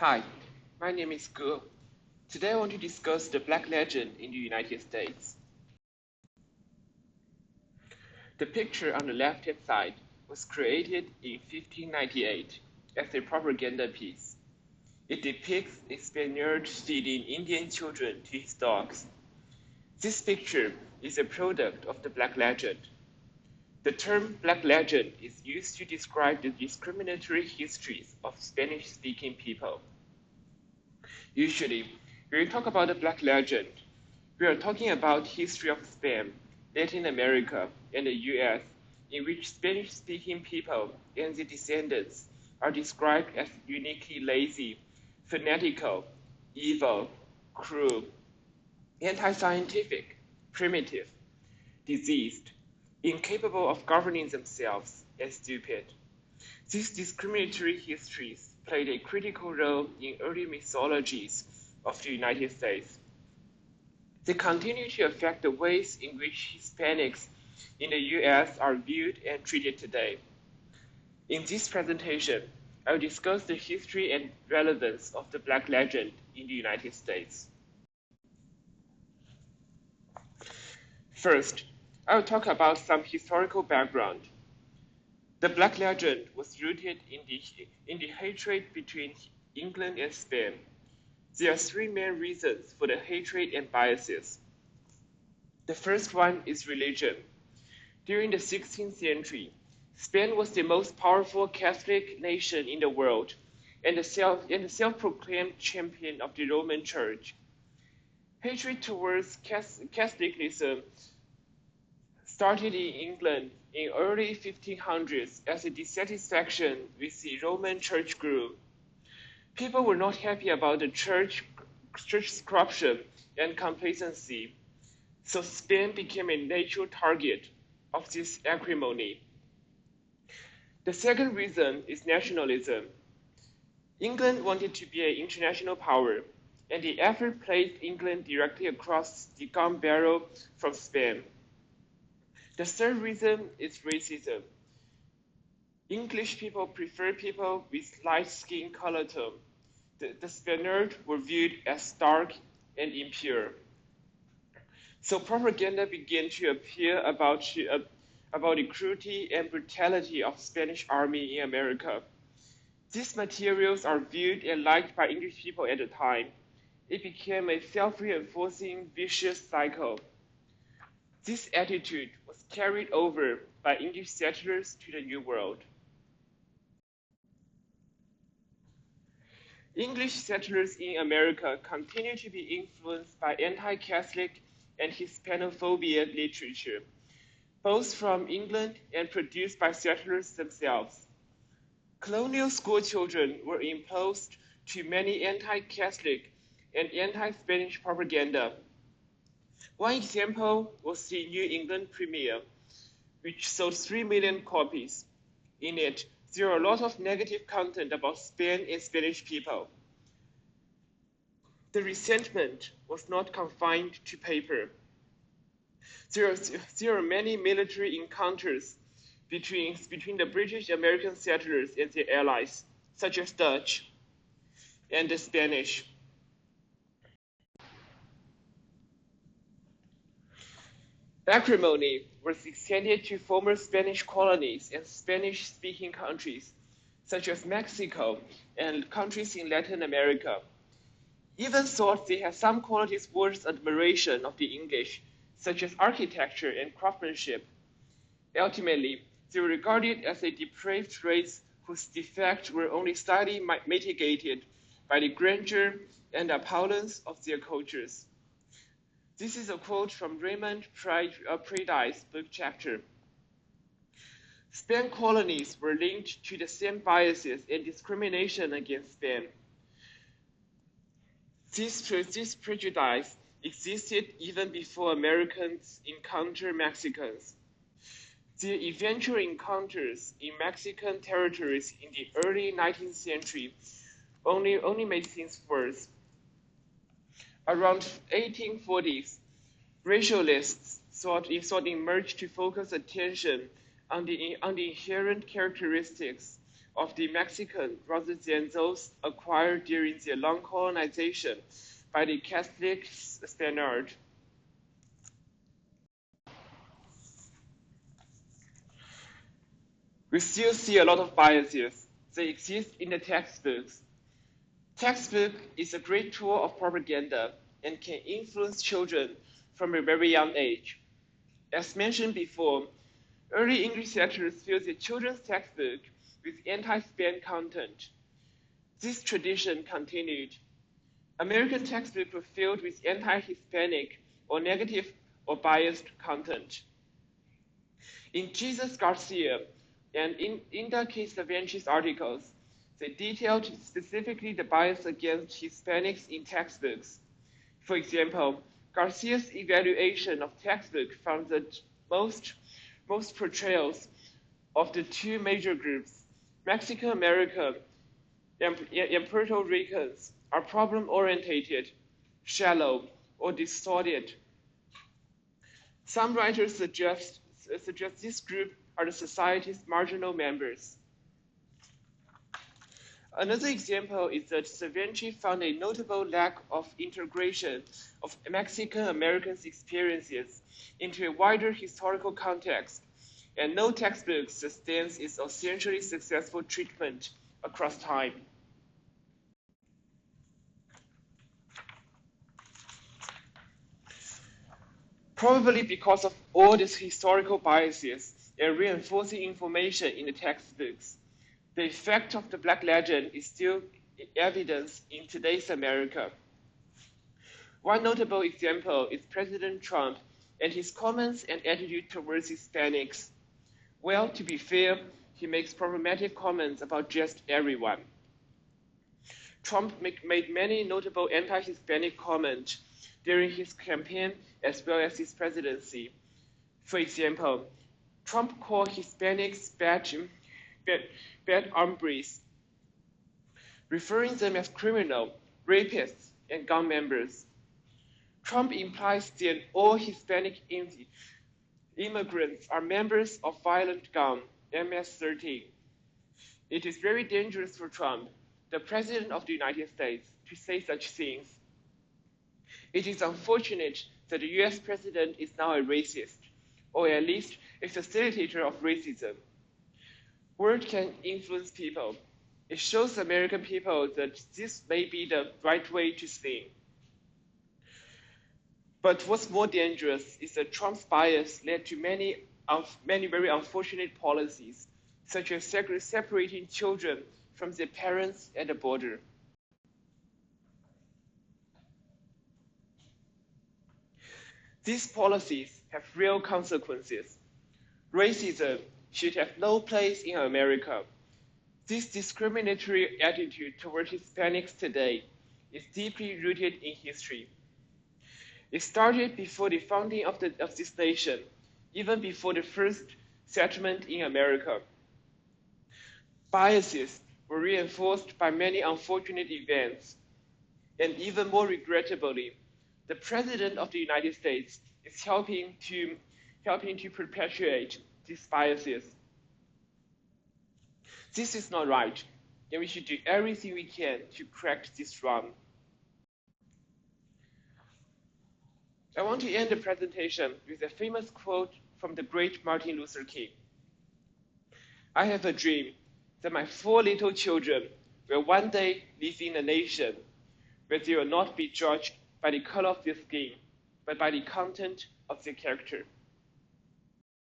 Hi, my name is Gu. Today I want to discuss the Black Legend in the United States. The picture on the left-hand side was created in 1598 as a propaganda piece. It depicts a Spaniard feeding Indian children to his dogs. This picture is a product of the Black Legend. The term Black Legend is used to describe the discriminatory histories of Spanish-speaking people. Usually, when we talk about the Black Legend, we are talking about history of Spain, Latin America, and the US, in which Spanish-speaking people and their descendants are described as uniquely lazy, fanatical, evil, cruel, anti-scientific, primitive, diseased, incapable of governing themselves, and stupid. These discriminatory histories played a critical role in early mythologies of the United States. They continue to affect the ways in which Hispanics in the US are viewed and treated today. In this presentation, I will discuss the history and relevance of the Black Legend in the United States. First, I will talk about some historical background. The Black Legend was rooted in the hatred between England and Spain. There are three main reasons for the hatred and biases. The first one is religion. During the 16th century, Spain was the most powerful Catholic nation in the world and the self-proclaimed champion of the Roman Church. Hatred towards Catholicism started in England in early 1500s as a dissatisfaction with the Roman Church grew. People were not happy about the church's corruption and complacency, so Spain became a natural target of this acrimony. The second reason is nationalism. England wanted to be an international power, and the effort placed England directly across the gun barrel from Spain. The third reason is racism. English people prefer people with light skin color tone. The Spaniards were viewed as dark and impure. So propaganda began to appear about the cruelty and brutality of Spanish army in America. These materials are viewed and liked by English people at the time. It became a self-reinforcing vicious cycle. This attitude was carried over by English settlers to the New World. English settlers in America continue to be influenced by anti-Catholic and Hispanophobia literature, both from England and produced by settlers themselves. Colonial school children were imposed to many anti-Catholic and anti-Spanish propaganda. One example was the New England Premier, which sold 3 million copies. In it, there are a lot of negative content about Spain and Spanish people. The resentment was not confined to paper. There are many military encounters between the British American settlers and their allies, such as Dutch and the Spanish. Acrimony was extended to former Spanish colonies and Spanish-speaking countries, such as Mexico and countries in Latin America. Even thought they had some qualities worth admiration of the English, such as architecture and craftsmanship. Ultimately, they were regarded as a depraved race whose defects were only slightly mitigated by the grandeur and opulence of their cultures. This is a quote from Raymond Paradis' book chapter. Spain colonies were linked to the same biases and discrimination against Spain. This prejudice existed even before Americans encountered Mexicans. The eventual encounters in Mexican territories in the early 19th century only made things worse. Around 1840s, racialists sought emerged to focus attention on the inherent characteristics of the Mexican rather than those acquired during the long colonization by the Catholic Spaniard. We still see a lot of biases. They exist in the textbooks. Textbook is a great tool of propaganda and can influence children from a very young age. As mentioned before, early English sectors filled the children's textbook with anti-Span content. This tradition continued. American textbooks were filled with anti-Hispanic or negative or biased content. In Jesus Garcia and in Inda K. Cervantes' articles, they detailed specifically the bias against Hispanics in textbooks. For example, Garcia's evaluation of textbooks found that most portrayals of the two major groups, Mexican American and Puerto Ricans, are problem-oriented, shallow, or distorted. Some writers suggest this group are the society's marginal members. Another example is that Cervantes found a notable lack of integration of Mexican Americans' experiences into a wider historical context, and no textbook sustains its essentially successful treatment across time. Probably because of all these historical biases and reinforcing information in the textbooks, the effect of the Black Legend is still evident in today's America. One notable example is President Trump and his comments and attitude towards Hispanics. Well, to be fair, he makes problematic comments about just everyone. Trump made many notable anti-Hispanic comments during his campaign as well as his presidency. For example, Trump called Hispanics bad hombres, referring them as criminal, rapists, and gang members. Trump implies that all Hispanic immigrants are members of violent gang, MS-13. It is very dangerous for Trump, the President of the United States, to say such things. It is unfortunate that the US President is now a racist, or at least a facilitator of racism. Word can influence people. It shows American people that this may be the right way to think. But what's more dangerous is that Trump's bias led to many very unfortunate policies, such as separating children from their parents at the border. These policies have real consequences. Racism should have no place in America. This discriminatory attitude toward Hispanics today is deeply rooted in history. It started before the founding of this nation, even before the first settlement in America. Biases were reinforced by many unfortunate events, and even more regrettably, the President of the United States is helping to perpetuate these biases. This is not right, and we should do everything we can to correct this wrong. I want to end the presentation with a famous quote from the great Martin Luther King. I have a dream that my 4 little children will one day live in a nation where they will not be judged by the color of their skin, but by the content of their character.